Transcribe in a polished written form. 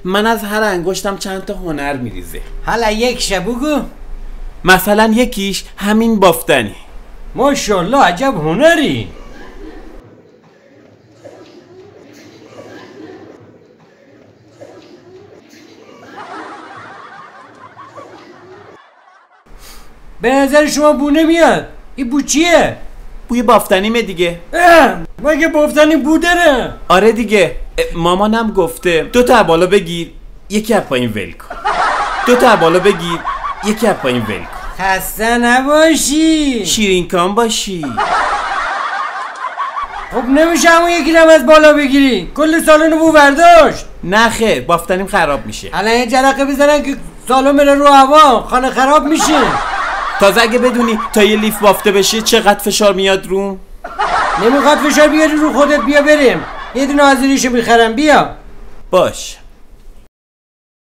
من از هر انگشتم چند تا هنر میریزه. حالا یک بگو. مثلا یکیش همین بافتنی. ماشاءالله عجب هنری. به نظر شما بو نمیاد؟ این بو چیه؟ بوی بافتنیمه دیگه. مگه بافتنی بو داره؟ آره دیگه. مامانم گفته 2 تا بالا بگیر یکی از پایین ول کن. 2 تا بالا بگیر یکی از پایین ول کن. خسته نباشی. شیرین کام باشی. خب نمیشه همون یکی رو از بالا بگیری؟ کل سالن بو برداشت. نه خیر بافتنیم خراب میشه. الان یه جرقه بزنن که سالن بره رو هوا، خانه خراب میشه. تازه اگه بدونی تا یه لیف بافته بشه چقدر فشار میاد روم. نمیخواد فشار بیاری رو خودت. بیا بریم یه دونه آزیریشو میخرم. بیا. باش.